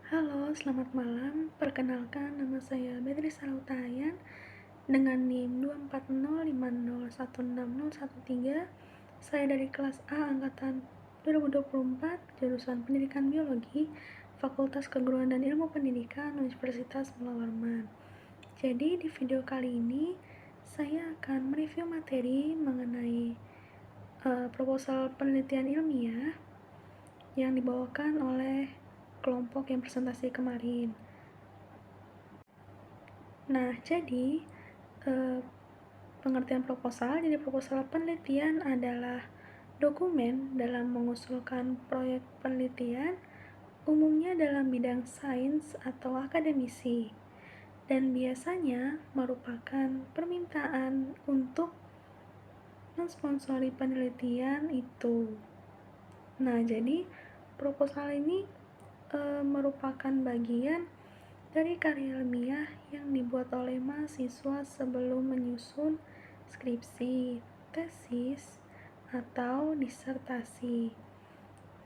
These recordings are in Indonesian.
Halo, selamat malam. Perkenalkan, nama saya Beatrice Arautayan dengan NIM 24050106013. Saya dari kelas A angkatan 2024, jurusan Pendidikan Biologi, Fakultas Keguruan dan Ilmu Pendidikan, Universitas Mula Warman. Jadi di video kali ini saya akan mereview materi mengenai proposal penelitian ilmiah yang dibawakan oleh kelompok yang presentasi kemarin. Nah, jadi pengertian proposal. Jadi proposal penelitian adalah dokumen dalam mengusulkan proyek penelitian, umumnya dalam bidang sains atau akademisi, dan biasanya merupakan permintaan untuk mensponsori penelitian itu. Nah, jadi proposal ini merupakan bagian dari karya ilmiah yang dibuat oleh mahasiswa sebelum menyusun skripsi, tesis, atau disertasi.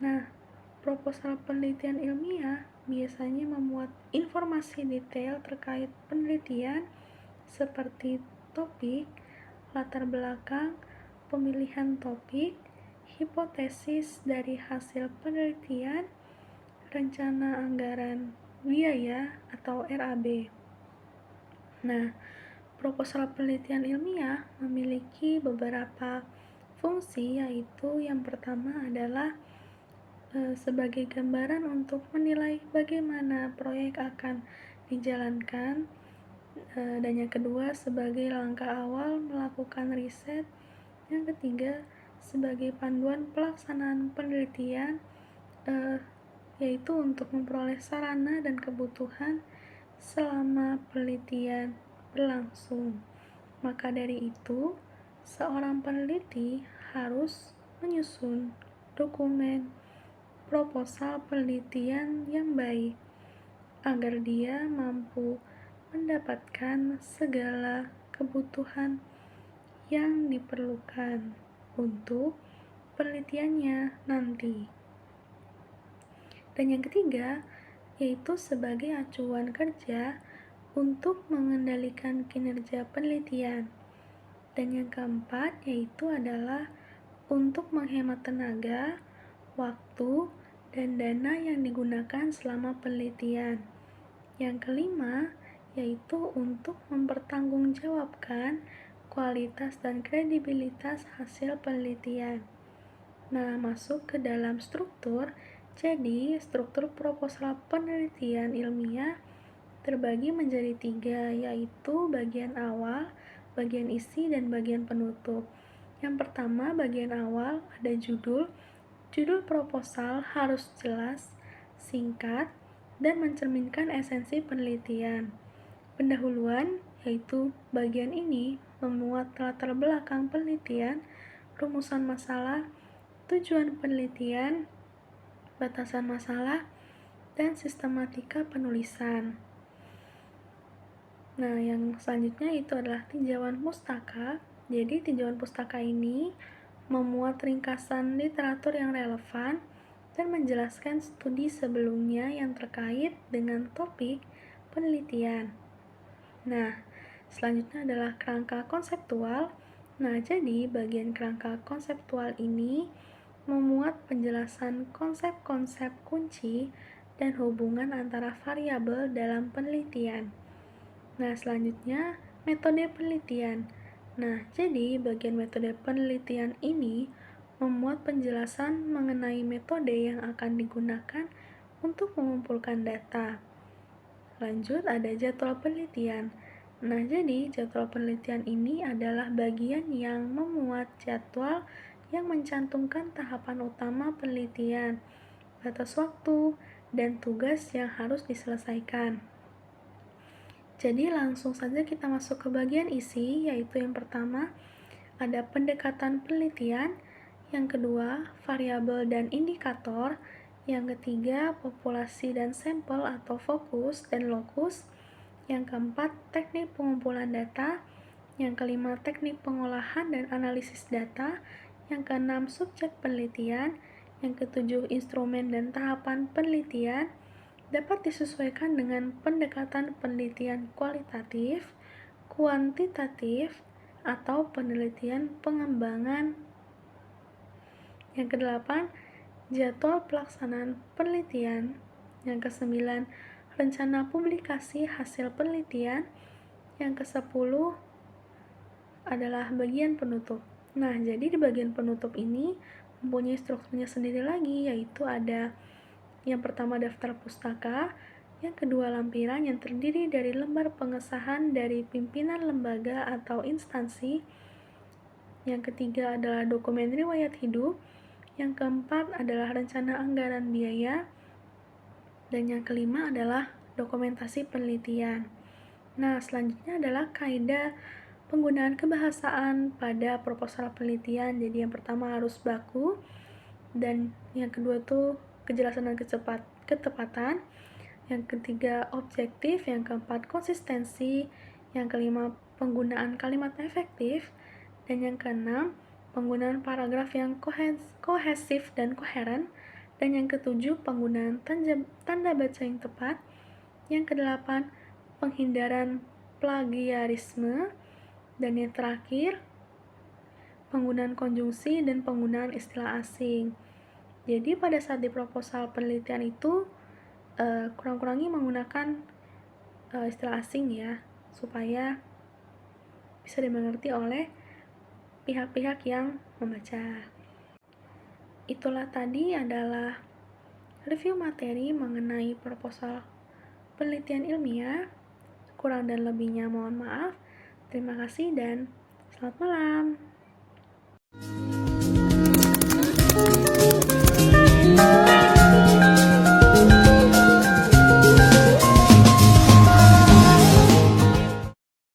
Nah, proposal penelitian ilmiah biasanya memuat informasi detail terkait penelitian seperti topik, latar belakang, pemilihan topik, hipotesis dari hasil penelitian, rencana anggaran biaya atau RAB. Nah, proposal penelitian ilmiah memiliki beberapa fungsi, yaitu yang pertama adalah sebagai gambaran untuk menilai bagaimana proyek akan dijalankan, dan yang kedua sebagai langkah awal melakukan riset, yang ketiga sebagai panduan pelaksanaan penelitian, yaitu untuk memperoleh sarana dan kebutuhan selama penelitian berlangsung. Maka dari itu, seorang peneliti harus menyusun dokumen proposal penelitian yang baik agar dia mampu mendapatkan segala kebutuhan yang diperlukan untuk penelitiannya nanti. Dan yang ketiga, yaitu sebagai acuan kerja untuk mengendalikan kinerja penelitian. Dan yang keempat, yaitu adalah untuk menghemat tenaga, waktu, dan dana yang digunakan selama penelitian. Yang kelima, yaitu untuk mempertanggungjawabkan kualitas dan kredibilitas hasil penelitian. Nah, masuk ke dalam struktur. Jadi, struktur proposal penelitian ilmiah terbagi menjadi 3, yaitu bagian awal, bagian isi, dan bagian penutup. Yang pertama, bagian awal ada judul. Judul proposal harus jelas, singkat, dan mencerminkan esensi penelitian. Pendahuluan, yaitu bagian ini memuat latar belakang penelitian, rumusan masalah, tujuan penelitian, batasan masalah, dan sistematika penulisan. Nah, yang selanjutnya itu adalah tinjauan pustaka. Jadi, tinjauan pustaka ini memuat ringkasan literatur yang relevan dan menjelaskan studi sebelumnya yang terkait dengan topik penelitian. Nah, selanjutnya adalah kerangka konseptual. Nah, jadi bagian kerangka konseptual ini memuat penjelasan konsep-konsep kunci dan hubungan antara variabel dalam penelitian. Nah, selanjutnya metode penelitian. Nah, jadi bagian metode penelitian ini memuat penjelasan mengenai metode yang akan digunakan untuk mengumpulkan data. Lanjut, ada jadwal penelitian. Nah, jadi jadwal penelitian ini adalah bagian yang memuat jadwal yang mencantumkan tahapan utama penelitian, batas waktu, dan tugas yang harus diselesaikan. Jadi langsung saja kita masuk ke bagian isi, yaitu yang pertama ada pendekatan penelitian, yang kedua variabel dan indikator, yang ketiga populasi dan sampel atau fokus dan lokus, yang keempat teknik pengumpulan data, yang kelima teknik pengolahan dan analisis data, yang keenam subjek penelitian, yang ketujuh instrumen dan tahapan penelitian, dapat disesuaikan dengan pendekatan penelitian kualitatif, kuantitatif, atau penelitian pengembangan. Yang kedelapan, jadwal pelaksanaan penelitian. Yang kesembilan, rencana publikasi hasil penelitian. Yang kesepuluh adalah bagian penutup. Nah, jadi di bagian penutup ini mempunyai strukturnya sendiri lagi, yaitu ada yang pertama daftar pustaka, yang kedua lampiran yang terdiri dari lembar pengesahan dari pimpinan lembaga atau instansi, yang ketiga adalah dokumen riwayat hidup, yang keempat adalah rencana anggaran biaya, dan yang kelima adalah dokumentasi penelitian. Nah, selanjutnya adalah kaidah penggunaan kebahasaan pada proposal penelitian. Jadi yang pertama harus baku, dan yang kedua tuh kejelasan dan ketepatan, yang ketiga objektif, yang keempat konsistensi, yang kelima penggunaan kalimat efektif, dan yang keenam penggunaan paragraf yang kohesif dan koheren, dan yang ketujuh penggunaan tanda baca yang tepat, yang kedelapan penghindaran plagiarisme, dan yang terakhir penggunaan konjungsi dan penggunaan istilah asing. Jadi pada saat di proposal penelitian itu kurang-kurangi menggunakan istilah asing ya, supaya bisa dimengerti oleh pihak-pihak yang membaca. Itulah tadi adalah review materi mengenai proposal penelitian ilmiah. Kurang dan lebihnya mohon maaf. Terima kasih dan selamat malam.